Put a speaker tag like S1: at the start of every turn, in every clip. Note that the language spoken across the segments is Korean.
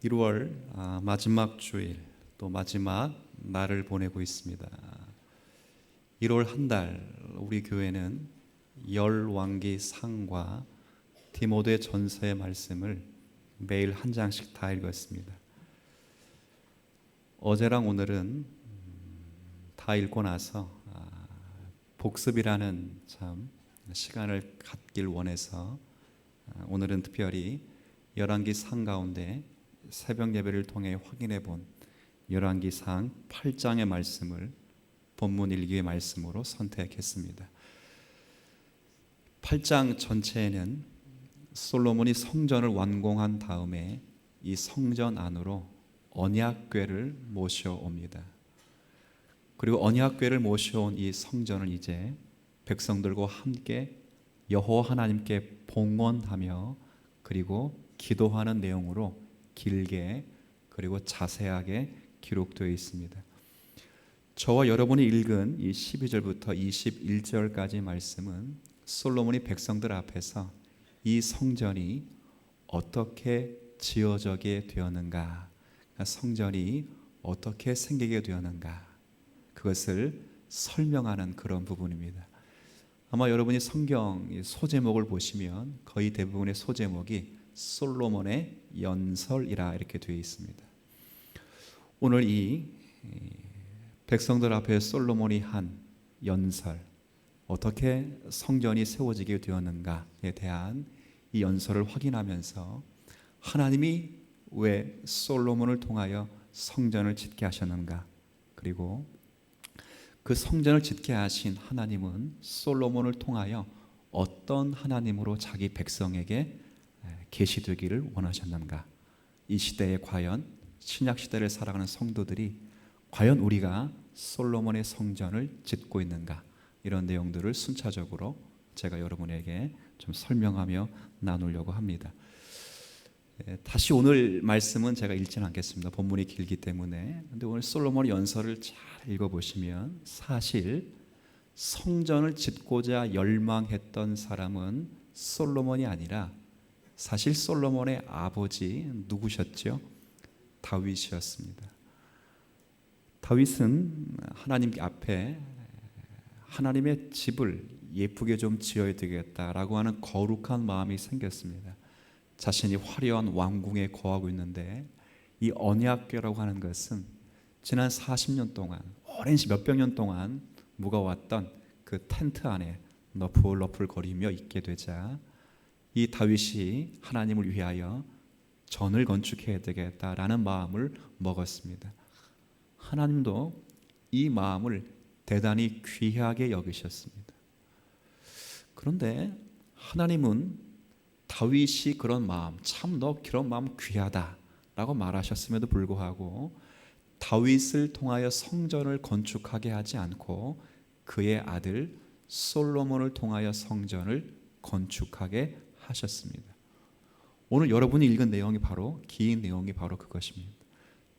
S1: 1월 마지막 주일, 또 마지막 날을 보내고 있습니다. 1월 한 달 우리 교회는 열왕기 상과 디모데 전서의 말씀을 매일 한 장씩 다 읽었습니다. 어제랑 오늘은 다 읽고 나서 복습이라는 참 시간을 갖길 원해서 오늘은 특별히 열왕기 상 가운데 새벽 예배를 통해 확인해 본 열왕기 상 8장의 말씀을 본문 일기의 말씀으로 선택했습니다. 8장 전체에는 솔로몬이 성전을 완공한 다음에 이 성전 안으로 언약궤를 모셔옵니다. 그리고 언약궤를 모셔온 이 성전을 이제 백성들과 함께 여호와 하나님께 봉헌하며 그리고 기도하는 내용으로 길게 그리고 자세하게 기록되어 있습니다. 저와 여러분이 읽은 이 12절부터 21절까지 말씀은 솔로몬이 백성들 앞에서 이 성전이 어떻게 지어지게 되었는가, 성전이 어떻게 생기게 되었는가, 그것을 설명하는 그런 부분입니다. 아마 여러분이 성경 소제목을 보시면 거의 대부분의 소제목이 솔로몬의 연설이라 이렇게 되어 있습니다. 오늘 이 백성들 앞에 솔로몬이 한 연설, 어떻게 성전이 세워지게 되었는가에 대한 이 연설을 확인하면서 하나님이 왜 솔로몬을 통하여 성전을 짓게 하셨는가, 그리고 그 성전을 짓게 하신 하나님은 솔로몬을 통하여 어떤 하나님으로 자기 백성에게 계시되기를 원하셨는가, 이 시대에 과연 신약 시대를 살아가는 성도들이 과연 우리가 솔로몬의 성전을 짓고 있는가, 이런 내용들을 순차적으로 제가 여러분에게 좀 설명하며 나누려고 합니다. 다시 오늘 말씀은 제가 읽지는 않겠습니다. 본문이 길기 때문에. 근데 오늘 솔로몬의 연설을 잘 읽어보시면 사실 성전을 짓고자 열망했던 사람은 솔로몬이 아니라 사실 솔로몬의 아버지 누구셨죠? 다윗이었습니다. 다윗은 하나님 앞에 하나님의 집을 예쁘게 좀 지어야 되겠다라고 하는 거룩한 마음이 생겼습니다. 자신이 화려한 왕궁에 거하고 있는데 이 언약궤라고 하는 것은 지난 40년 동안, 오랜 몇백 년 동안 묵어왔던 그 텐트 안에 너풀너풀 거리며 있게 되자 이 다윗이 하나님을 위하여 전을 건축해야 되겠다라는 마음을 먹었습니다. 하나님도 이 마음을 대단히 귀하게 여기셨습니다. 그런데 하나님은 다윗이 그런 마음, 참 너 그런 마음 귀하다라고 말하셨음에도 불구하고 다윗을 통하여 성전을 건축하게 하지 않고 그의 아들 솔로몬을 통하여 성전을 건축하게 하셨습니다. 오늘 여러분이 읽은 내용이 바로, 긴 내용이 바로 그것입니다.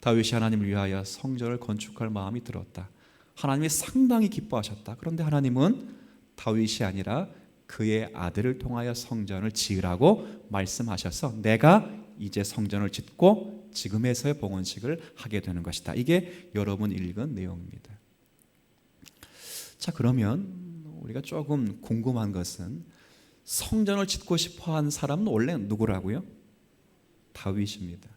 S1: 다윗이 하나님을 위하여 성전을 건축할 마음이 들었다. 하나님이 상당히 기뻐하셨다. 그런데 하나님은 다윗이 아니라 그의 아들을 통하여 성전을 지으라고 말씀하셔서 내가 이제 성전을 짓고 지금에서의 봉헌식을 하게 되는 것이다. 이게 여러분 읽은 내용입니다. 자, 그러면 우리가 조금 궁금한 것은 성전을 짓고 싶어 한 사람은 원래 누구라고요? 다윗입니다.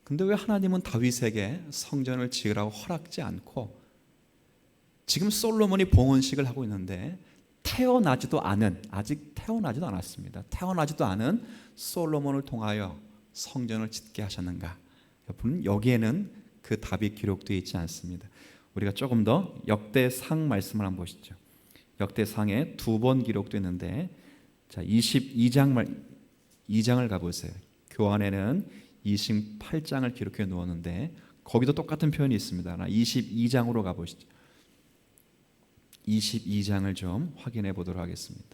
S1: 근데 왜 하나님은 다윗에게 성전을 지으라고 허락지 않고 지금 솔로몬이 봉헌식을 하고 있는데 아직 태어나지도 않았습니다. 태어나지도 않은 솔로몬을 통하여 성전을 짓게 하셨는가? 여기에는 그 답이 기록되어 있지 않습니다. 우리가 조금 더 역대상 말씀을 한번 보시죠. 역대상에 2번 기록되는데, 자, 2장을 가보세요. 교환에는 28장을 기록해 놓았는데 거기도 똑같은 표현이 있습니다. 22장으로 가보시죠. 22장을 좀 확인해 보도록 하겠습니다.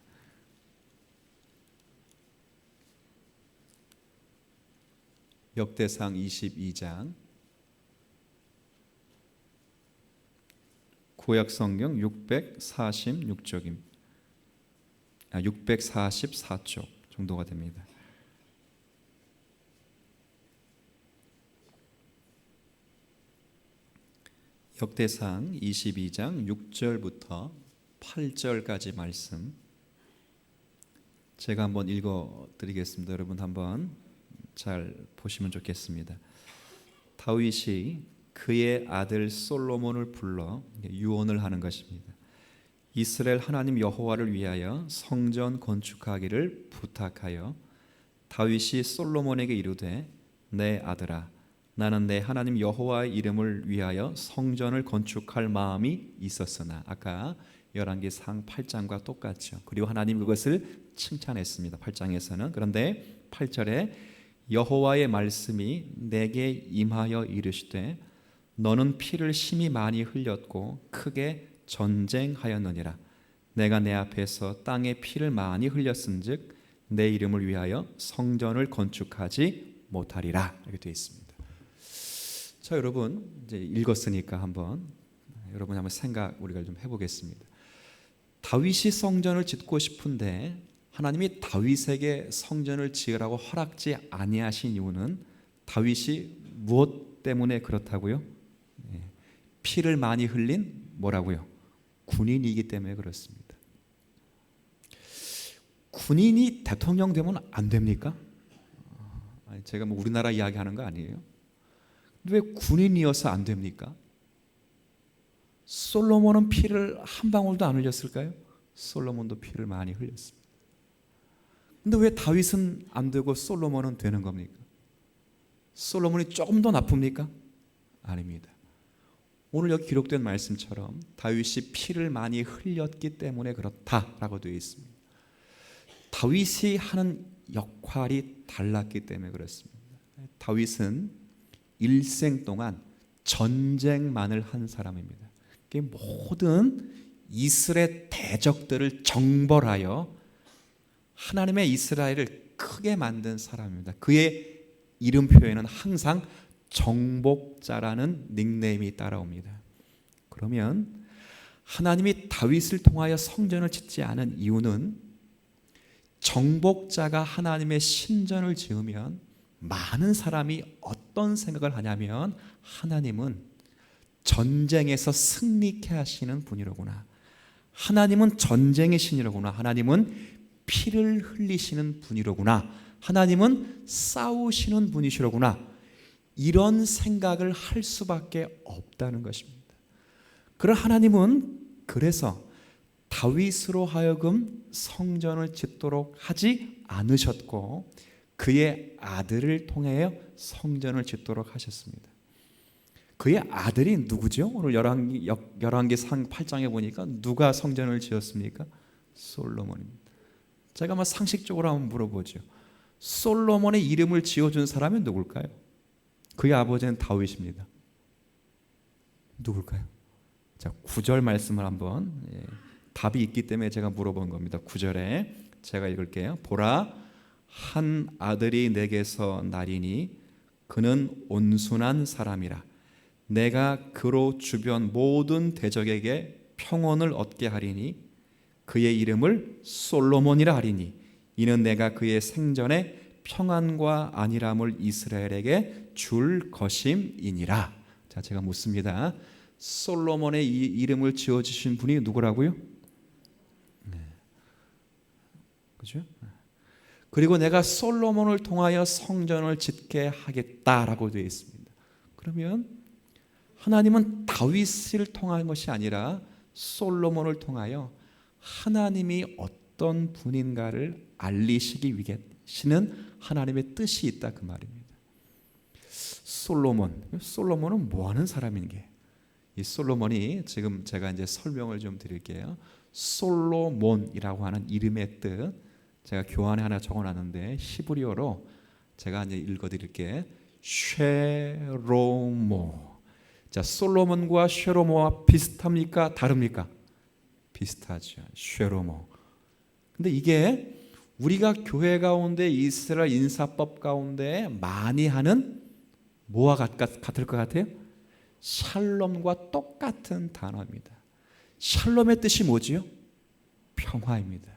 S1: 역대상 22장, 구약성경 646쪽입니다. 644쪽 정도가 됩니다. 역대상 22장 6절부터 8절까지 말씀 제가 한번 읽어드리겠습니다. 여러분 한번 잘 보시면 좋겠습니다. 다윗이 그의 아들 솔로몬을 불러 유언을 하는 것입니다. 이스라엘 하나님 여호와를 위하여 성전 건축하기를 부탁하여 다윗이 솔로몬에게 이르되 내 아들아 나는 내 하나님 여호와의 이름을 위하여 성전을 건축할 마음이 있었으나 아까 열왕기상 8장과 똑같죠. 그리고 하나님 그것을 칭찬했습니다. 8장에서는. 그런데 8절에 여호와의 말씀이 내게 임하여 이르시되 너는 피를 심히 많이 흘렸고 크게 전쟁하였느니라. 내가 내 앞에서 땅에 피를 많이 흘렸은즉 내 이름을 위하여 성전을 건축하지 못하리라. 이렇게 되어 있습니다. 자, 여러분 이제 읽었으니까 여러분이 한번 생각 우리가 좀 해보겠습니다. 다윗이 성전을 짓고 싶은데 하나님이 다윗에게 성전을 지으라고 허락지 아니하신 이유는 다윗이 무엇 때문에 그렇다고요? 피를 많이 흘린 뭐라고요? 군인이기 때문에 그렇습니다. 군인이 대통령 되면 안 됩니까? 제가 뭐 우리나라 이야기하는 거 아니에요? 왜 군인이어서 안 됩니까? 솔로몬은 피를 한 방울도 안 흘렸을까요? 솔로몬도 피를 많이 흘렸습니다. 근데 왜 다윗은 안 되고 솔로몬은 되는 겁니까? 솔로몬이 조금 더 나쁩니까? 아닙니다. 오늘 여기 기록된 말씀처럼 다윗이 피를 많이 흘렸기 때문에 그렇다라고 되어 있습니다. 다윗이 하는 역할이 달랐기 때문에 그렇습니다. 다윗은 일생 동안 전쟁만을 한 사람입니다. 모든 이스라엘 대적들을 정벌하여 하나님의 이스라엘을 크게 만든 사람입니다. 그의 이름표에는 항상 정복자라는 닉네임이 따라옵니다. 그러면 하나님이 다윗을 통하여 성전을 짓지 않은 이유는 정복자가 하나님의 신전을 지으면 많은 사람이 어떤 생각을 하냐면 하나님은 전쟁에서 승리케 하시는 분이로구나. 하나님은 전쟁의 신이로구나. 하나님은 피를 흘리시는 분이로구나. 하나님은 싸우시는 분이시로구나. 이런 생각을 할 수밖에 없다는 것입니다. 그러나 하나님은 그래서 다윗으로 하여금 성전을 짓도록 하지 않으셨고 그의 아들을 통하여 성전을 짓도록 하셨습니다. 그의 아들이 누구죠? 오늘 열왕기상 8장에 보니까 누가 성전을 지었습니까? 솔로몬입니다. 제가 상식적으로 한번 물어보죠. 솔로몬의 이름을 지어준 사람이 누굴까요? 그의 아버지는 다윗입니다. 누굴까요? 자, 9절 말씀을 한번 답이 있기 때문에 제가 물어본 겁니다. 9절에 제가 읽을게요. 보라 한 아들이 내게서 나리니 그는 온순한 사람이라. 내가 그로 주변 모든 대적에게 평온을 얻게 하리니 그의 이름을 솔로몬이라 하리니 이는 내가 그의 생전에 평안과 안일함을 이스라엘에게 줄 것임이니라. 자, 제가 묻습니다. 솔로몬의 이 이름을 지어주신 분이 누구라고요? 그죠? 그리고 내가 솔로몬을 통하여 성전을 짓게 하겠다라고 되어 있습니다. 그러면 하나님은 다윗을 통한 것이 아니라 솔로몬을 통하여 하나님이 어떤 분인가를 알리시기 위해시는 하나님의 뜻이 있다 그 말입니다. 솔로몬은 뭐 하는 사람인게? 이 솔로몬이 지금 제가 이제 설명을 좀 드릴게요. 솔로몬이라고 하는 이름의 뜻 제가 교환에 하나 적어놨는데 히브리어로 제가 이제 읽어드릴게. 쉐로모. 자, 솔로몬과 쉐로모와 비슷합니까? 다릅니까? 비슷하죠. 쉐로모. 근데 이게 우리가 교회 가운데 이스라엘 인사법 가운데 많이 하는 뭐와 같을 것 같아요? 샬롬과 똑같은 단어입니다. 샬롬의 뜻이 뭐지요? 평화입니다.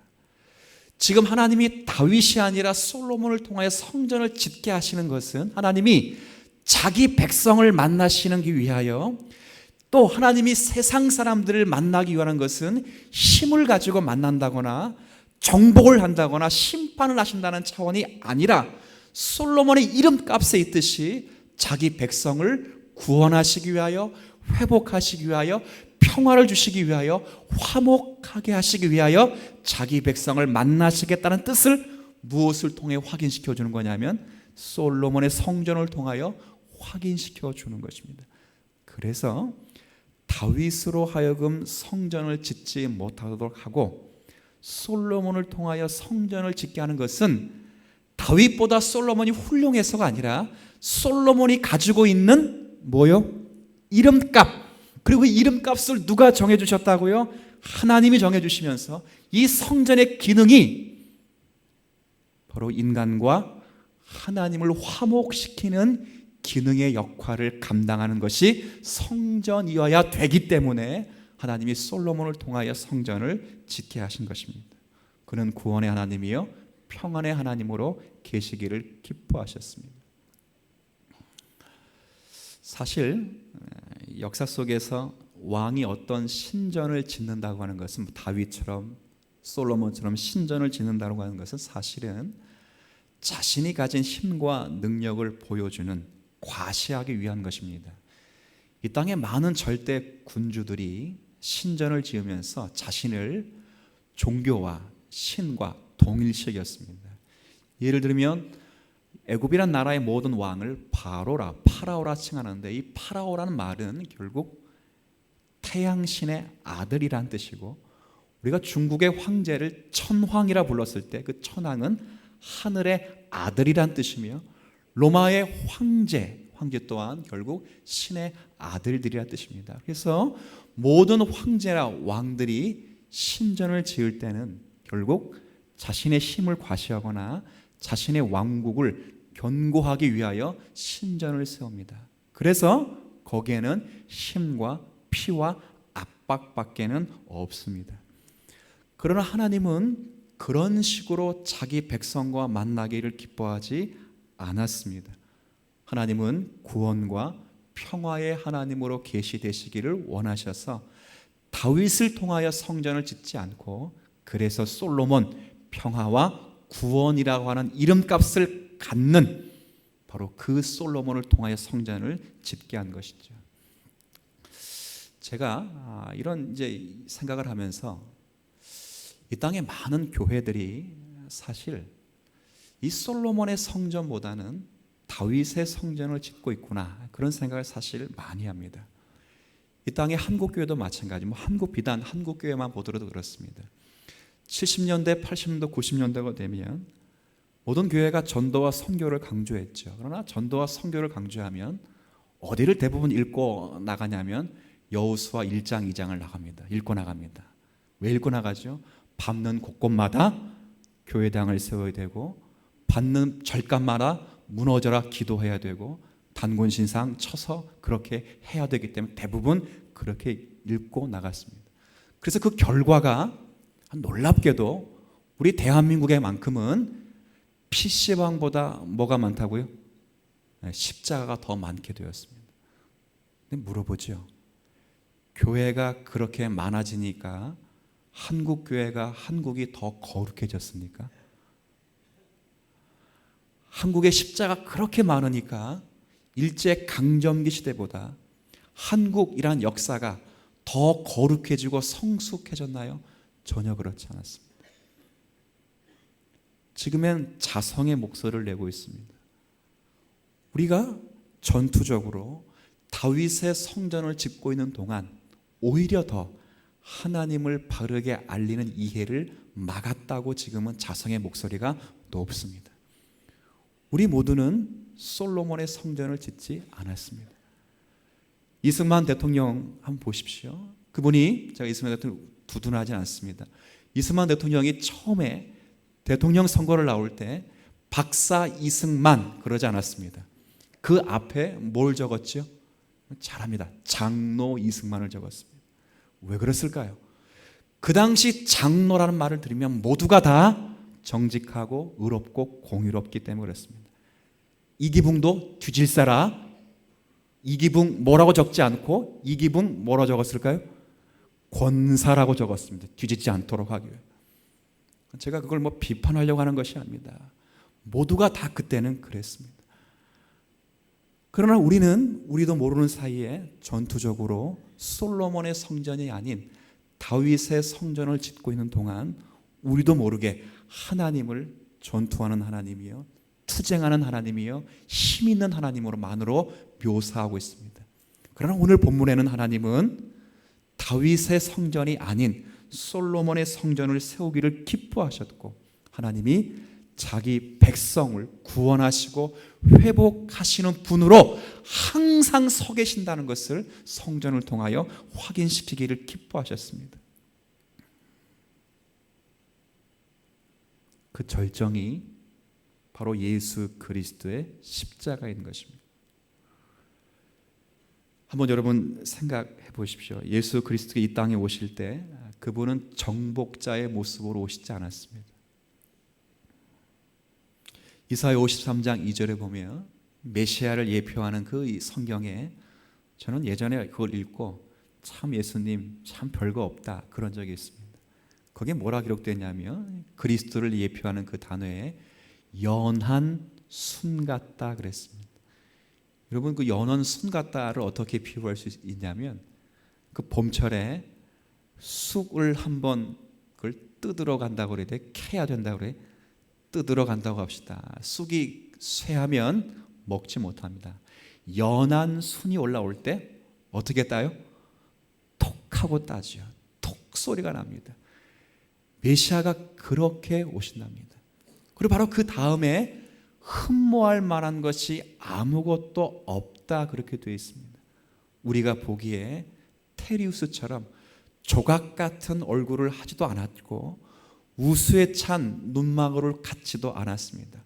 S1: 지금 하나님이 다윗이 아니라 솔로몬을 통하여 성전을 짓게 하시는 것은 하나님이 자기 백성을 만나시기 위하여 또 하나님이 세상 사람들을 만나기 위한 것은 힘을 가지고 만난다거나 정복을 한다거나 심판을 하신다는 차원이 아니라 솔로몬의 이름값에 있듯이 자기 백성을 구원하시기 위하여, 회복하시기 위하여, 평화를 주시기 위하여, 화목하게 하시기 위하여 자기 백성을 만나시겠다는 뜻을 무엇을 통해 확인시켜 주는 거냐면 솔로몬의 성전을 통하여 확인시켜 주는 것입니다. 그래서 다윗으로 하여금 성전을 짓지 못하도록 하고 솔로몬을 통하여 성전을 짓게 하는 것은 다윗보다 솔로몬이 훌륭해서가 아니라 솔로몬이 가지고 있는 뭐요? 이름값. 그리고 이름값을 누가 정해주셨다고요? 하나님이 정해주시면서 이 성전의 기능이 바로 인간과 하나님을 화목시키는 기능의 역할을 감당하는 것이 성전이어야 되기 때문에 하나님이 솔로몬을 통하여 성전을 짓게 하신 것입니다. 그는 구원의 하나님이요 평안의 하나님으로 계시기를 기뻐하셨습니다. 사실 역사 속에서 왕이 어떤 신전을 짓는다고 하는 것은 다윗처럼 솔로몬처럼 신전을 짓는다고 하는 것은 사실은 자신이 가진 힘과 능력을 보여주는 과시하기 위한 것입니다. 이 땅에 많은 절대 군주들이 신전을 지으면서 자신을 종교와 신과 동일시켰습니다. 예를 들면 애굽이란 나라의 모든 왕을 파라오라 칭하는데 이 파라오라는 말은 결국 태양신의 아들이란 뜻이고 우리가 중국의 황제를 천황이라 불렀을 때 그 천황은 하늘의 아들이란 뜻이며 로마의 황제 또한 결국 신의 아들들이란 뜻입니다. 그래서 모든 황제나 왕들이 신전을 지을 때는 결국 자신의 힘을 과시하거나 자신의 왕국을 견고하기 위하여 신전을 세웁니다. 그래서 거기에는 힘과 피와 압박밖에는 없습니다. 그러나 하나님은 그런 식으로 자기 백성과 만나기를 기뻐하지 않았습니다. 하나님은 구원과 평화의 하나님으로 계시되시기를 원하셔서 다윗을 통하여 성전을 짓지 않고 그래서 솔로몬 평화와 구원이라고 하는 이름값을 갖는 바로 그 솔로몬을 통하여 성전을 짓게 한 것이죠. 제가 이런 이제 생각을 하면서 이 땅의 많은 교회들이 사실 이 솔로몬의 성전보다는 다윗의 성전을 짓고 있구나 그런 생각을 사실 많이 합니다. 이 땅의 한국교회도 마찬가지, 비단 한국교회만 보더라도 그렇습니다. 70년대, 80년대, 90년대가 되면 모든 교회가 전도와 선교를 강조했죠. 그러나 전도와 선교를 강조하면 어디를 대부분 읽고 나가냐면 여호수아 1장, 2장을 읽고 나갑니다. 왜 읽고 나가죠? 밟는 곳곳마다 교회당을 세워야 되고 받는 절간마다 무너져라 기도해야 되고 단군신상 쳐서 그렇게 해야 되기 때문에 대부분 그렇게 읽고 나갔습니다. 그래서 그 결과가 놀랍게도 우리 대한민국에만큼은 PC방보다 뭐가 많다고요? 십자가가 더 많게 되었습니다. 근데 물어보죠. 교회가 그렇게 많아지니까 한국이 더 거룩해졌습니까? 한국의 십자가 그렇게 많으니까 일제 강점기 시대보다 한국이란 역사가 더 거룩해지고 성숙해졌나요? 전혀 그렇지 않았습니다. 지금은 자성의 목소리를 내고 있습니다. 우리가 전투적으로 다윗의 성전을 짓고 있는 동안 오히려 더 하나님을 바르게 알리는 이해를 막았다고 지금은 자성의 목소리가 높습니다. 우리 모두는 솔로몬의 성전을 짓지 않았습니다. 이승만 대통령 한번 보십시오. 그분이 제가 이승만 대통령 두둔하지 않습니다. 이승만 대통령이 처음에 대통령 선거를 나올 때 박사 이승만 그러지 않았습니다. 그 앞에 뭘 적었죠? 잘합니다. 장로 이승만을 적었습니다. 왜 그랬을까요? 그 당시 장로라는 말을 들으면 모두가 다 정직하고 의롭고 공의롭기 때문에 그렇습니다. 이기붕도 뒤질 사라 이기붕 뭐라고 적지 않고 이기붕 뭐라고 적었을까요? 권사라고 적었습니다. 뒤집지 않도록 하기 위해. 제가 그걸 뭐 비판하려고 하는 것이 아닙니다. 모두가 다 그때는 그랬습니다. 그러나 우리도 모르는 사이에 전투적으로 솔로몬의 성전이 아닌 다윗의 성전을 짓고 있는 동안 우리도 모르게 하나님을 전투하는 하나님이요, 투쟁하는 하나님이요, 힘 있는 하나님으로만으로 묘사하고 있습니다. 그러나 오늘 본문에는 하나님은 다윗의 성전이 아닌 솔로몬의 성전을 세우기를 기뻐하셨고, 하나님이 자기 백성을 구원하시고 회복하시는 분으로 항상 서 계신다는 것을 성전을 통하여 확인시키기를 기뻐하셨습니다. 그 절정이 바로 예수 그리스도의 십자가인 것입니다. 한번 여러분 생각해 보십시오. 예수 그리스도가 이 땅에 오실 때 그분은 정복자의 모습으로 오시지 않았습니다. 이사야 53장 2절에 보면 메시아를 예표하는 그 성경에, 저는 예전에 그걸 읽고 참 예수님 참 별거 없다 그런 적이 있습니다. 거기에 뭐라 기록되냐면 그리스도를 예표하는 그 단어에 연한 순 같다 그랬습니다. 여러분, 그 연한 순 같다를 어떻게 비유할 수 있냐면, 그 봄철에 쑥을 한번 그걸 뜯으러 간다고 그래야 돼, 캐야 된다고 그래, 뜯으러 간다고 합시다. 쑥이 쇠하면 먹지 못합니다. 연한 순이 올라올 때 어떻게 따요? 톡 하고 따죠. 톡 소리가 납니다. 메시아가 그렇게 오신답니다. 그리고 바로 그 다음에 흠모할 만한 것이 아무것도 없다 그렇게 되어 있습니다. 우리가 보기에 테리우스처럼 조각 같은 얼굴을 하지도 않았고 우수에 찬 눈망울을 갖지도 않았습니다.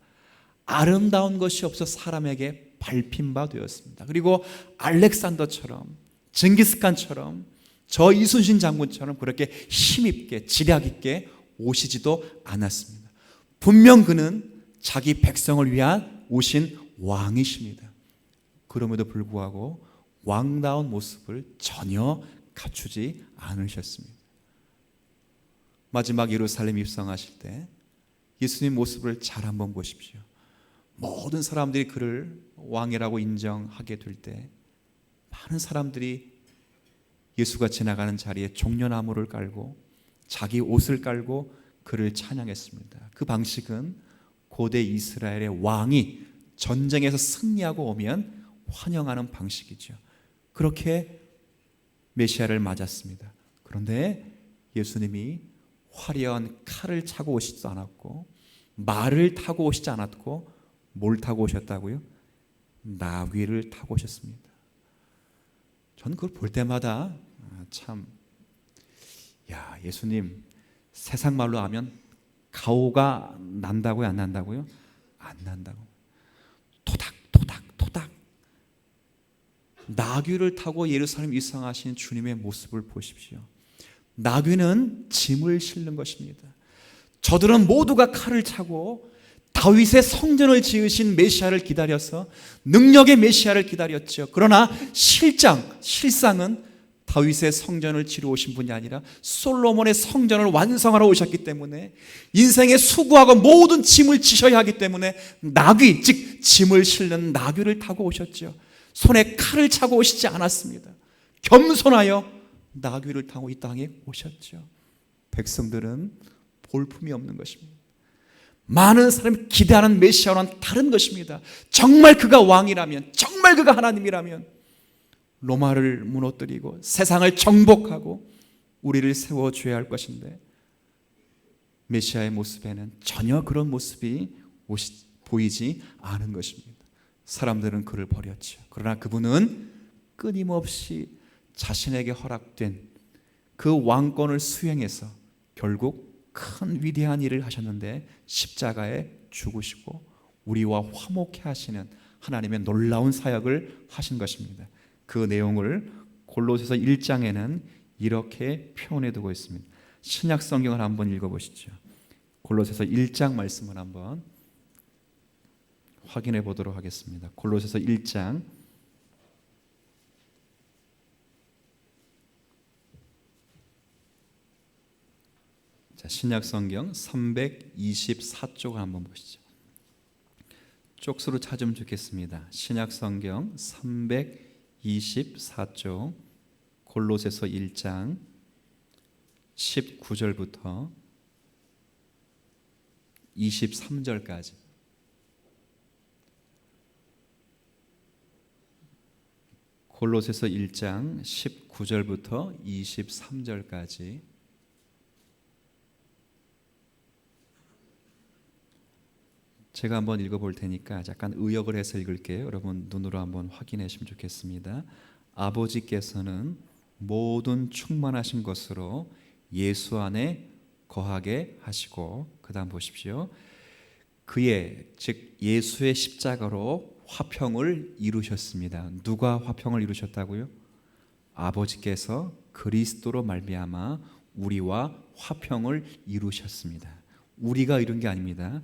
S1: 아름다운 것이 없어 사람에게 밟힌 바 되었습니다. 그리고 알렉산더처럼, 징기스칸처럼, 저 이순신 장군처럼 그렇게 힘있게 지략 있게 오시지도 않았습니다. 분명 그는 자기 백성을 위한 오신 왕이십니다. 그럼에도 불구하고 왕다운 모습을 전혀 갖추지 않으셨습니다. 마지막 예루살렘 입성하실 때 예수님 모습을 잘 한번 보십시오. 모든 사람들이 그를 왕이라고 인정하게 될 때 많은 사람들이 예수가 지나가는 자리에 종려나무를 깔고 자기 옷을 깔고 그를 찬양했습니다. 그 방식은 고대 이스라엘의 왕이 전쟁에서 승리하고 오면 환영하는 방식이죠. 그렇게 메시아를 맞았습니다. 그런데 예수님이 화려한 칼을 차고 오시지도 않았고 말을 타고 오시지 않았고 뭘 타고 오셨다고요? 나귀를 타고 오셨습니다. 저는 그걸 볼 때마다 참, 야, 예수님 세상 말로 하면 가오가 난다고요? 안 난다고요? 안 난다고. 토닥토닥토닥 나귀를 타고 예루살렘 입성하신 주님의 모습을 보십시오. 나귀는 짐을 실는 것입니다. 저들은 모두가 칼을 차고 다윗의 성전을 지으신 메시아를 기다려서 능력의 메시아를 기다렸죠. 그러나 실상은 다윗의 성전을 지러 오신 분이 아니라 솔로몬의 성전을 완성하러 오셨기 때문에 인생에 수고하고 모든 짐을 지셔야 하기 때문에 나귀, 즉 짐을 실는 나귀를 타고 오셨죠. 손에 칼을 차고 오시지 않았습니다. 겸손하여 나귀를 타고 이 땅에 오셨죠. 백성들은 볼품이 없는 것입니다. 많은 사람이 기대하는 메시아와는 다른 것입니다. 정말 그가 왕이라면, 정말 그가 하나님이라면 로마를 무너뜨리고 세상을 정복하고 우리를 세워줘야 할 것인데 메시아의 모습에는 전혀 그런 모습이 보이지 않은 것입니다. 사람들은 그를 버렸죠. 그러나 그분은 끊임없이 자신에게 허락된 그 왕권을 수행해서 결국 큰 위대한 일을 하셨는데 십자가에 죽으시고 우리와 화목해 하시는 하나님의 놀라운 사역을 하신 것입니다. 그 내용을 골로새서 1장에는 이렇게 표현해 두고 있습니다. 신약 성경을 한번 읽어보시죠. 골로새서 1장 말씀을 한번 확인해 보도록 하겠습니다. 골로새서 1장 자, 신약 성경 324쪽 한번 보시죠. 쪽수로 찾으면 좋겠습니다. 신약 성경 324쪽 골로새서 1장 19절부터 23절까지. 골로새서 1장 19절부터 23절까지. 제가 한번 읽어볼 테니까 약간 의역을 해서 읽을게요. 여러분 눈으로 한번 확인해 주시면 좋겠습니다. 아버지께서는 모든 충만하신 것으로 예수 안에 거하게 하시고, 그 다음 보십시오. 그의 즉 예수의 십자가로 화평을 이루셨습니다. 누가 화평을 이루셨다고요? 아버지께서 그리스도로 말미암아 우리와 화평을 이루셨습니다. 우리가 이룬 게 아닙니다.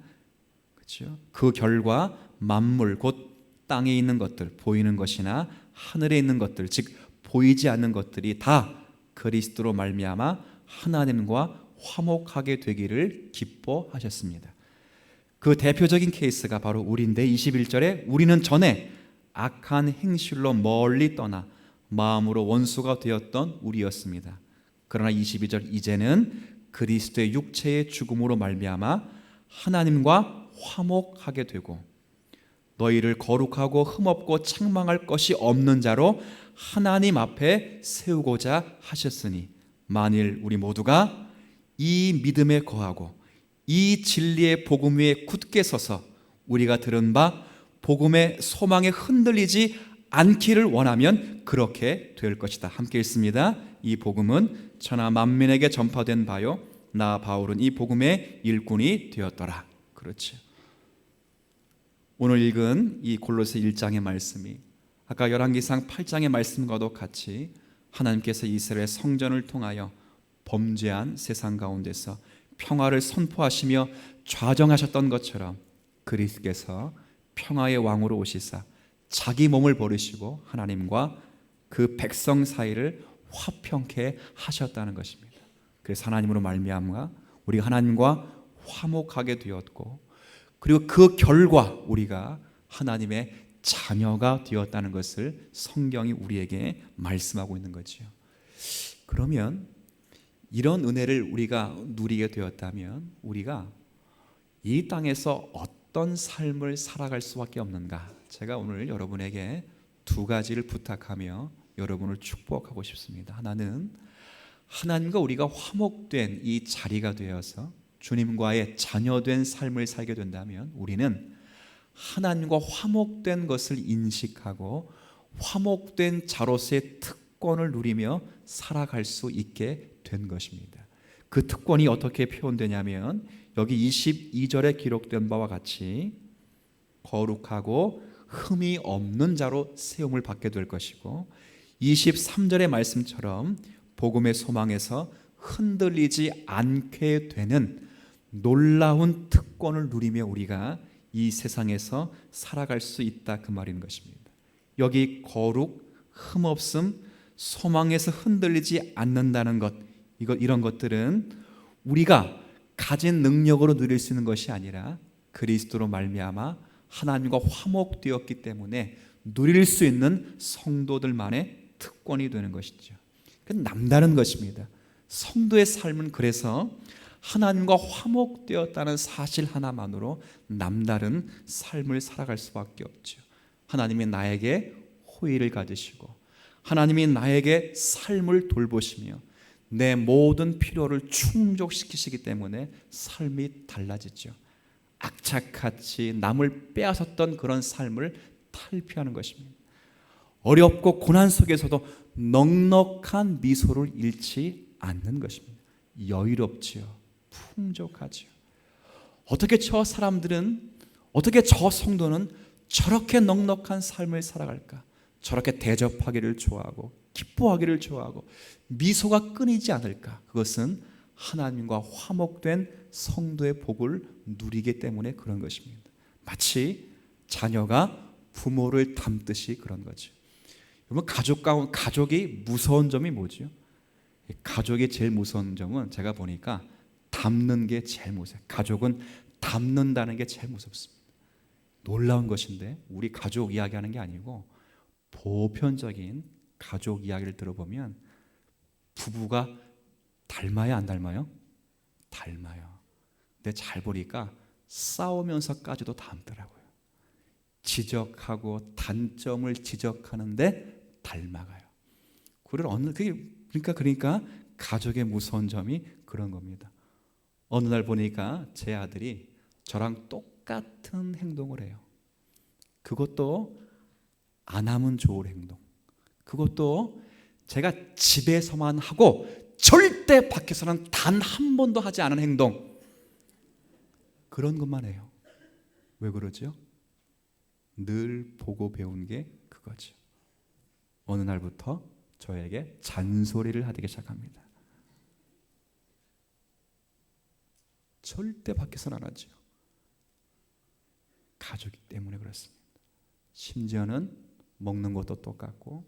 S1: 그렇죠? 그 결과 만물 곧 땅에 있는 것들, 보이는 것이나 하늘에 있는 것들, 즉 보이지 않는 것들이 다 그리스도로 말미암아 하나님과 화목하게 되기를 기뻐하셨습니다. 그 대표적인 케이스가 바로 우리인데 21절에 우리는 전에 악한 행실로 멀리 떠나 마음으로 원수가 되었던 우리였습니다. 그러나 22절 이제는 그리스도의 육체의 죽음으로 말미암아 하나님과 화목하게 되고 너희를 거룩하고 흠없고 책망할 것이 없는 자로 하나님 앞에 세우고자 하셨으니 만일 우리 모두가 이 믿음에 거하고 이 진리의 복음 위에 굳게 서서 우리가 들은 바 복음의 소망에 흔들리지 않기를 원하면 그렇게 될 것이다. 함께 읽습니다. 이 복음은 천하 만민에게 전파된 바요 나 바울은 이 복음의 일꾼이 되었더라. 그렇죠. 오늘 읽은 이 골로새 1장의 말씀이 아까 열왕기상 8장의 말씀과도 같이 하나님께서 이스라엘 성전을 통하여 범죄한 세상 가운데서 평화를 선포하시며 좌정하셨던 것처럼 그리스도께서 평화의 왕으로 오시사 자기 몸을 버리시고 하나님과 그 백성 사이를 화평케 하셨다는 것입니다. 그래서 하나님으로 말미암아 우리가 하나님과 화목하게 되었고, 그리고 그 결과 우리가 하나님의 자녀가 되었다는 것을 성경이 우리에게 말씀하고 있는 거죠. 그러면 이런 은혜를 우리가 누리게 되었다면 우리가 이 땅에서 어떤 삶을 살아갈 수밖에 없는가? 제가 오늘 여러분에게 두 가지를 부탁하며 여러분을 축복하고 싶습니다. 하나는 하나님과 우리가 화목된 이 자리가 되어서 주님과의 자녀된 삶을 살게 된다면 우리는 하나님과 화목된 것을 인식하고 화목된 자로서의 특권을 누리며 살아갈 수 있게 된 것입니다. 그 특권이 어떻게 표현되냐면 여기 22절에 기록된 바와 같이 거룩하고 흠이 없는 자로 세움을 받게 될 것이고, 23절의 말씀처럼 복음의 소망에서 흔들리지 않게 되는 놀라운 특권을 누리며 우리가 이 세상에서 살아갈 수 있다, 그 말인 것입니다. 여기 거룩, 흠없음, 소망에서 흔들리지 않는다는 것, 이런 것들은 우리가 가진 능력으로 누릴 수 있는 것이 아니라 그리스도로 말미암아 하나님과 화목되었기 때문에 누릴 수 있는 성도들만의 특권이 되는 것이죠. 그건 남다른 것입니다. 성도의 삶은 그래서 하나님과 화목되었다는 사실 하나만으로 남다른 삶을 살아갈 수밖에 없죠. 하나님이 나에게 호의를 가지시고 하나님이 나에게 삶을 돌보시며 내 모든 필요를 충족시키시기 때문에 삶이 달라지죠. 악착같이 남을 빼앗았던 그런 삶을 탈피하는 것입니다. 어렵고 고난 속에서도 넉넉한 미소를 잃지 않는 것입니다. 여유롭지요. 풍족하지요. 어떻게 저 사람들은, 어떻게 저 성도는 저렇게 넉넉한 삶을 살아갈까? 저렇게 대접하기를 좋아하고 기뻐하기를 좋아하고 미소가 끊이지 않을까? 그것은 하나님과 화목된 성도의 복을 누리기 때문에 그런 것입니다. 마치 자녀가 부모를 닮듯이 그런 거죠. 여러분, 가족이 무서운 점이 뭐죠? 가족이 제일 무서운 점은 제가 보니까 담는 게 제일 무서워요. 가족은 담는다는 게 제일 무섭습니다. 놀라운 것인데 우리 가족 이야기하는 게 아니고 보편적인 가족 이야기를 들어보면 부부가 닮아야 안 닮아요? 닮아요. 근데 잘 보니까 싸우면서까지도 닮더라고요. 지적하고 단점을 지적하는데 닮아가요. 그러니까 가족의 무서운 점이 그런 겁니다. 어느 날 보니까 제 아들이 저랑 똑같은 행동을 해요. 그것도 안 하면 좋을 행동. 그것도 제가 집에서만 하고 절대 밖에서는 단 한 번도 하지 않은 행동. 그런 것만 해요. 왜 그러죠? 늘 보고 배운 게 그거죠. 어느 날부터 저에게 잔소리를 하기 시작합니다. 절대 밖에서는 안 하죠. 가족이기 때문에 그렇습니다. 심지어는 먹는 것도 똑같고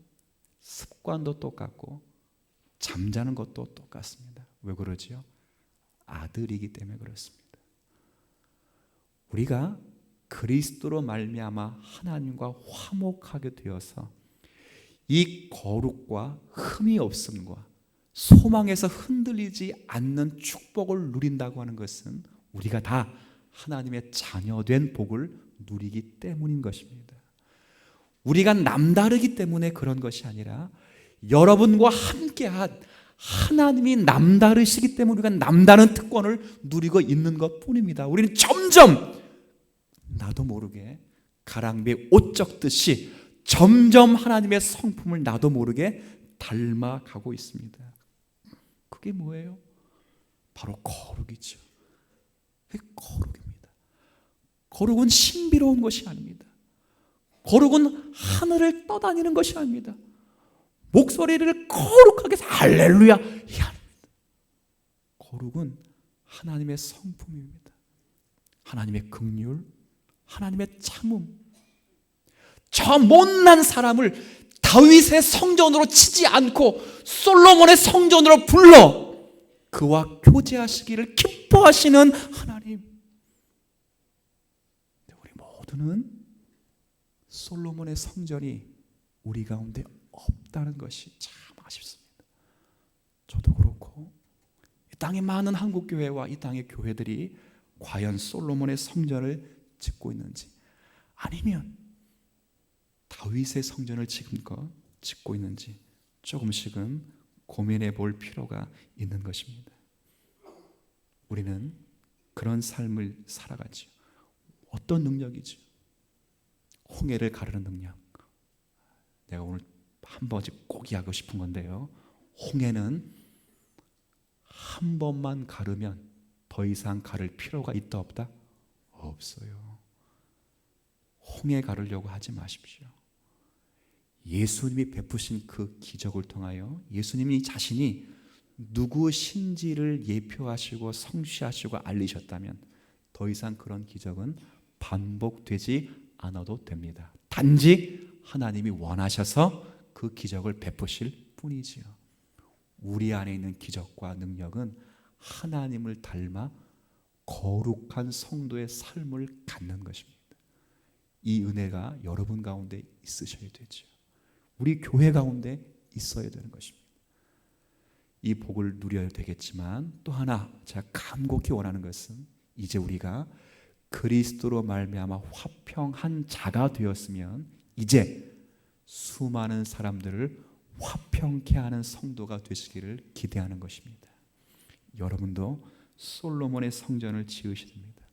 S1: 습관도 똑같고 잠자는 것도 똑같습니다. 왜 그러지요? 아들이기 때문에 그렇습니다. 우리가 그리스도로 말미암아 하나님과 화목하게 되어서 이 거룩과 흠이 없음과 소망에서 흔들리지 않는 축복을 누린다고 하는 것은 우리가 다 하나님의 자녀된 복을 누리기 때문인 것입니다. 우리가 남다르기 때문에 그런 것이 아니라 여러분과 함께한 하나님이 남다르시기 때문에 우리가 남다른 특권을 누리고 있는 것 뿐입니다. 우리는 점점 나도 모르게 가랑비에 옷 적듯이 점점 하나님의 성품을 나도 모르게 닮아가고 있습니다. 그게 뭐예요? 바로 거룩이죠. 그게 거룩입니다. 거룩은 신비로운 것이 아닙니다. 거룩은 하늘을 떠다니는 것이 아닙니다. 목소리를 거룩하게 해서 할렐루야 이게 아닙니다. 거룩은 하나님의 성품입니다. 하나님의 긍휼, 하나님의 참음. 저 못난 사람을 다윗의 성전으로 치지 않고 솔로몬의 성전으로 불러 그와 교제하시기를 기뻐하시는 하나님. 우리 모두는 솔로몬의 성전이 우리 가운데 없다는 것이 참 아쉽습니다. 저도 그렇고 이 땅의 많은 한국교회와 이 땅의 교회들이 과연 솔로몬의 성전을 짓고 있는지, 아니면 다윗의 성전을 지금껏 짓고 있는지 조금씩은 고민해 볼 필요가 있는 것입니다. 우리는 그런 삶을 살아가죠. 어떤 능력이죠? 홍해를 가르는 능력. 내가 오늘 한 번씩 꼭 이야기하고 싶은 건데요. 홍해는 한 번만 가르면 더 이상 가를 필요가 있다 없다? 없어요. 홍해 가르려고 하지 마십시오. 예수님이 베푸신 그 기적을 통하여 예수님이 자신이 누구신지를 예표하시고 성취하시고 알리셨다면 더 이상 그런 기적은 반복되지 않아도 됩니다. 단지 하나님이 원하셔서 그 기적을 베푸실 뿐이지요. 우리 안에 있는 기적과 능력은 하나님을 닮아 거룩한 성도의 삶을 갖는 것입니다. 이 은혜가 여러분 가운데 있으셔야 되죠. 우리 교회 가운데 있어야 되는 것입니다. 이 복을 누려야 되겠지만 또 하나 제가 간곡히 원하는 것은 이제 우리가 그리스도로 말미암아 화평한 자가 되었으면 이제 수많은 사람들을 화평케 하는 성도가 되시기를 기대하는 것입니다. 여러분도 솔로몬의 성전을 지으십니다.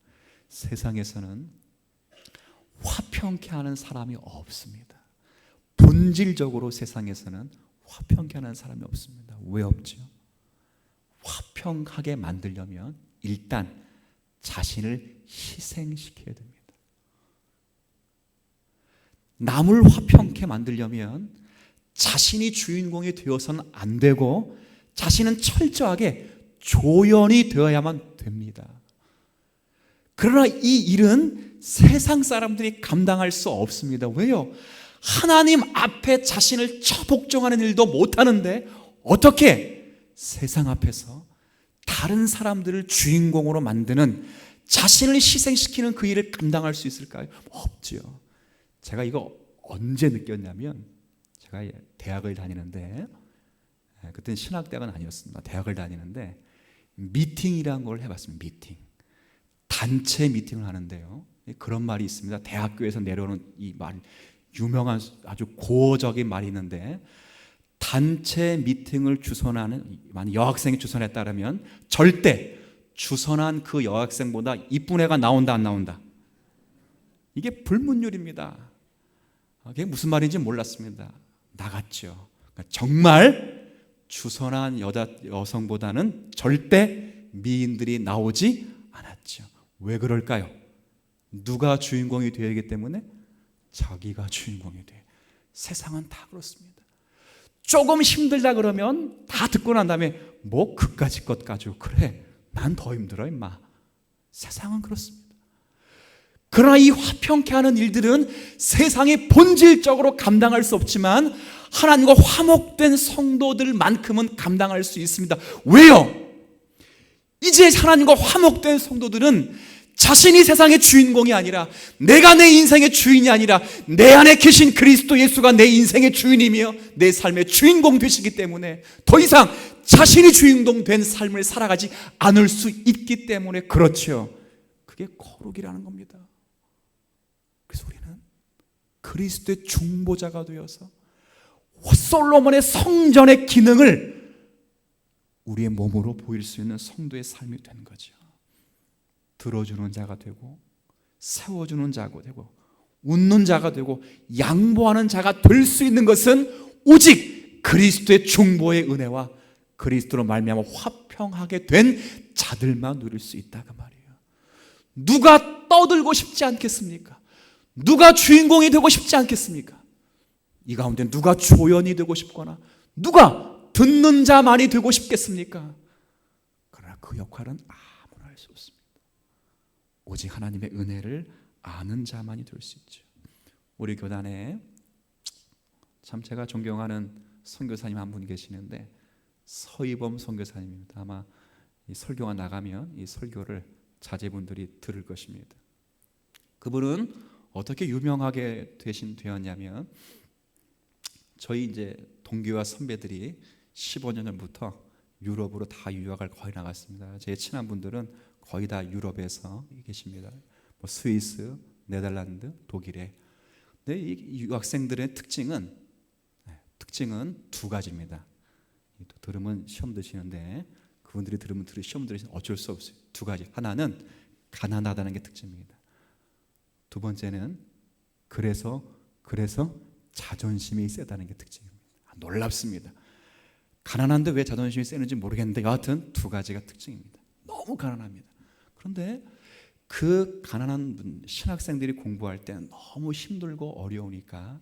S1: 세상에서는 화평케 하는 사람이 없습니다. 본질적으로 세상에서는 화평케 하는 사람이 없습니다. 왜 없죠? 화평하게 만들려면 일단 자신을 희생시켜야 됩니다. 남을 화평케 만들려면 자신이 주인공이 되어서는 안 되고 자신은 철저하게 조연이 되어야만 됩니다. 그러나 이 일은 세상 사람들이 감당할 수 없습니다. 왜요? 하나님 앞에 자신을 처복종하는 일도 못하는데 어떻게 세상 앞에서 다 다른 사람들을 주인공으로 만드는, 자신을 희생시키는 그 일을 감당할 수 있을까요? 없죠. 제가 이거 언제 느꼈냐면, 제가 대학을 다니는데, 그때는 신학대학은 아니었습니다. 대학을 다니는데 미팅이라는 걸 해봤습니다. 미팅, 단체 미팅을 하는데요, 그런 말이 있습니다. 대학교에서 내려오는 이 말, 유명한 아주 고어적인 말이 있는데, 단체 미팅을 주선하는, 만약 여학생이 주선에 따르면 절대 주선한 그 여학생보다 이쁜 애가 나온다 안 나온다, 이게 불문율입니다. 이게 무슨 말인지 몰랐습니다. 나갔죠. 그러니까 정말 주선한 여성보다는 절대 미인들이 나오지 않았죠. 왜 그럴까요? 누가 주인공이 되어야 하기 때문에? 자기가 주인공이 돼. 세상은 다 그렇습니다. 조금 힘들다 그러면 다 듣고 난 다음에 뭐 그까짓 것 가지고 그래, 난 더 힘들어 임마. 세상은 그렇습니다. 그러나 이 화평케 하는 일들은 세상이 본질적으로 감당할 수 없지만 하나님과 화목된 성도들만큼은 감당할 수 있습니다. 왜요? 이제 하나님과 화목된 성도들은 자신이 세상의 주인공이 아니라, 내가 내 인생의 주인이 아니라 내 안에 계신 그리스도 예수가 내 인생의 주인이며 내 삶의 주인공 되시기 때문에 더 이상 자신이 주인공 된 삶을 살아가지 않을 수 있기 때문에 그렇죠. 그게 거룩이라는 겁니다. 그래서 우리는 그리스도의 중보자가 되어서 솔로몬의 성전의 기능을 우리의 몸으로 보일 수 있는 성도의 삶이 된 거죠. 들어주는 자가 되고, 세워주는 자가 되고, 웃는 자가 되고, 양보하는 자가 될 수 있는 것은 오직 그리스도의 중보의 은혜와 그리스도로 말미암아 화평하게 된 자들만 누릴 수 있다 그 말이에요. 누가 떠들고 싶지 않겠습니까? 누가 주인공이 되고 싶지 않겠습니까? 이 가운데 누가 조연이 되고 싶거나 누가 듣는 자만이 되고 싶겠습니까? 그러나 그 역할은 아무나 할 수 없습니다. 오직 하나님의 은혜를 아는 자만이 될 수 있죠. 우리 교단에 참 제가 존경하는 선교사님 한 분 계시는데, 서희범 선교사님입니다. 아마 이 설교가 나가면 이 설교를 자제분들이 들을 것입니다. 그분은 어떻게 유명하게 되었냐면, 저희 이제 동기와 선배들이 15년 전부터 유럽으로 다 유학을 거의 나갔습니다. 제 친한 분들은 거의 다 유럽에서 계십니다. 뭐 스위스, 네덜란드, 독일에. 근데 이 유학생들의 특징은 두 가지입니다. 또 들으면 시험 드시는데, 그분들이 들으면 시험 들으시면 어쩔 수 없어요. 두 가지. 하나는 가난하다는 게 특징입니다. 두 번째는 그래서 자존심이 세다는 게 특징입니다. 놀랍습니다. 가난한데 왜 자존심이 세는지 모르겠는데 여하튼 두 가지가 특징입니다. 너무 가난합니다. 그런데 그 가난한 신학생들이 공부할 때 너무 힘들고 어려우니까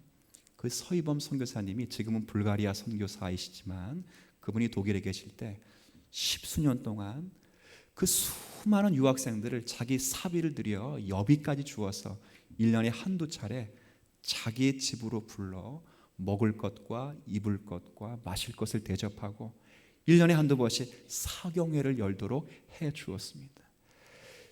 S1: 그 서희범 선교사님이, 지금은 불가리아 선교사이시지만 그분이 독일에 계실 때 십수년 동안 그 수많은 유학생들을 자기 사비를 들여 여비까지 주어서 1년에 한두 차례 자기의 집으로 불러 먹을 것과 입을 것과 마실 것을 대접하고 1년에 한두 번씩 사경회를 열도록 해 주었습니다.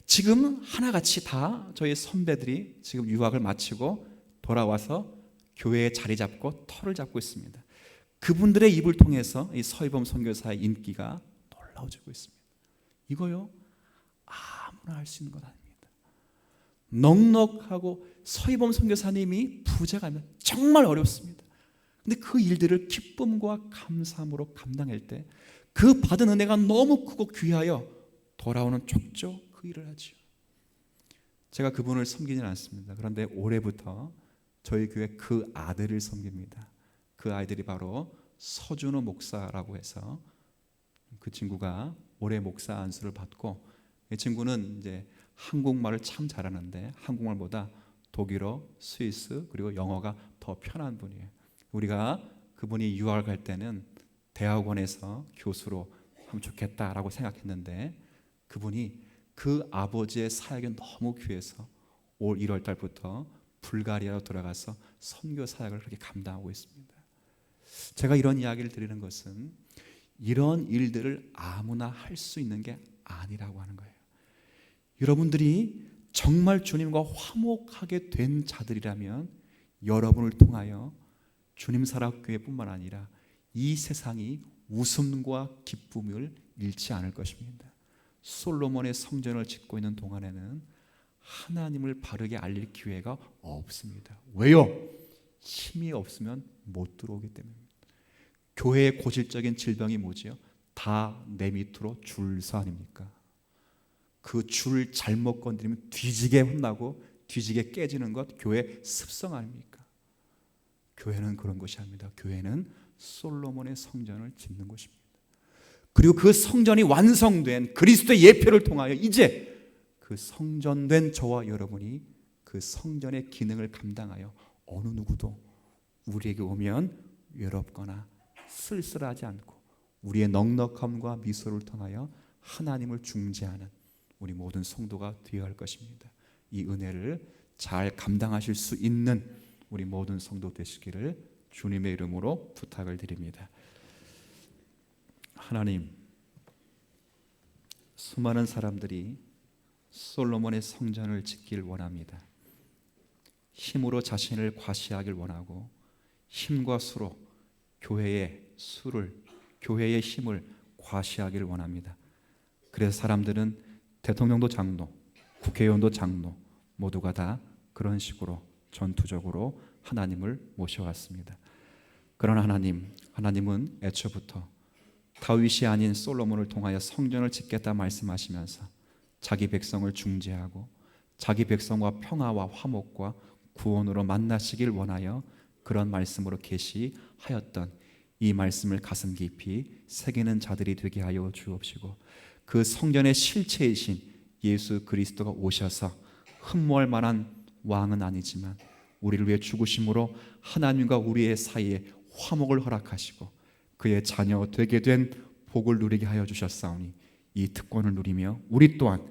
S1: 지금 하나같이 다 저희 선배들이 지금 유학을 마치고 돌아와서 교회에 자리 잡고 터를 잡고 있습니다. 그분들의 입을 통해서 이 서희범 선교사의 인기가 놀라워지고 있습니다. 이거요, 아무나 할 수 있는 것 아닙니다. 넉넉하고 서희범 선교사님이 부자가 아니면 정말 어렵습니다. 근데 그 일들을 기쁨과 감사함으로 감당할 때 그 받은 은혜가 너무 크고 귀하여 돌아오는 족족 그 일을 하죠. 제가 그분을 섬기지는 않습니다. 그런데 올해부터 저희 교회 그 아들을 섬깁니다. 그 아이들이 바로 서준호 목사라고 해서, 그 친구가 올해 목사 안수를 받고, 이 친구는 이제 한국말을 참 잘하는데 한국말보다 독일어, 스위스 그리고 영어가 더 편한 분이에요. 우리가 그분이 유학을 갈 때는 대학원에서 교수로 하면 좋겠다라고 생각했는데, 그분이 그 아버지의 사역이 너무 귀해서 올 1월 달부터 불가리아로 돌아가서 선교 사역을 그렇게 감당하고 있습니다. 제가 이런 이야기를 드리는 것은 이런 일들을 아무나 할 수 있는 게 아니라고 하는 거예요. 여러분들이 정말 주님과 화목하게 된 자들이라면 여러분을 통하여 주님 사랑교회뿐만 아니라 이 세상이 웃음과 기쁨을 잃지 않을 것입니다. 솔로몬의 성전을 짓고 있는 동안에는 하나님을 바르게 알릴 기회가 없습니다. 왜요? 힘이 없으면 못 들어오기 때문입니다. 교회의 고질적인 질병이 뭐지요? 다 내 밑으로 줄서 아닙니까? 그 줄 잘못 건드리면 뒤지게 혼나고 뒤지게 깨지는 것, 교회 습성 아닙니까? 교회는 그런 것이 아닙니다. 교회는 솔로몬의 성전을 짓는 것입니다. 그리고 그 성전이 완성된 그리스도의 예표를 통하여 이제 그 성전된 저와 여러분이 그 성전의 기능을 감당하여 어느 누구도 우리에게 오면 외롭거나 쓸쓸하지 않고 우리의 넉넉함과 미소를 통하여 하나님을 중재하는 우리 모든 성도가 되어야 할 것입니다. 이 은혜를 잘 감당하실 수 있는 우리 모든 성도 되시기를 주님의 이름으로 부탁을 드립니다. 하나님, 수많은 사람들이 솔로몬의 성전을 짓길 원합니다. 힘으로 자신을 과시하길 원하고 힘과 수로 교회의 힘을 과시하기를 원합니다. 그래서 사람들은 대통령도 장로, 국회의원도 장로 모두가 다 그런 식으로 전투적으로 하나님을 모셔왔습니다. 그러나 하나님은 애초부터 다윗이 아닌 솔로몬을 통하여 성전을 짓겠다 말씀하시면서 자기 백성을 중재하고 자기 백성과 평화와 화목과 구원으로 만나시길 원하여 그런 말씀으로 계시하였던 이 말씀을 가슴 깊이 새기는 자들이 되게 하여 주옵시고 그 성전의 실체이신 예수 그리스도가 오셔서 흠모할 만한 왕은 아니지만 우리를 위해 죽으심으로 하나님과 우리의 사이에 화목을 허락하시고 그의 자녀 되게 된 복을 누리게 하여 주셨사오니 이 특권을 누리며 우리 또한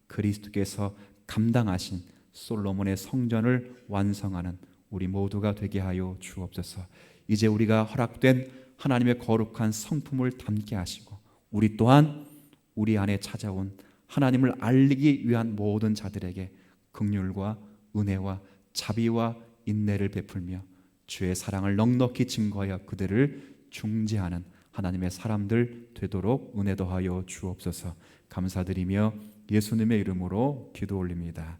S1: 그리스도께서 감당하신 솔로몬의 성전을 완성하는 우리 모두가 되게 하여 주옵소서. 이제 우리가 허락된 하나님의 거룩한 성품을 담게 하시고 우리 또한 우리 안에 찾아온 하나님을 알리기 위한 모든 자들에게 긍휼과 은혜와 자비와 인내를 베풀며 주의 사랑을 넉넉히 증거하여 그들을 중재하는 하나님의 사람들 되도록 은혜 더하여 주옵소서. 감사드리며 예수님의 이름으로 기도 올립니다.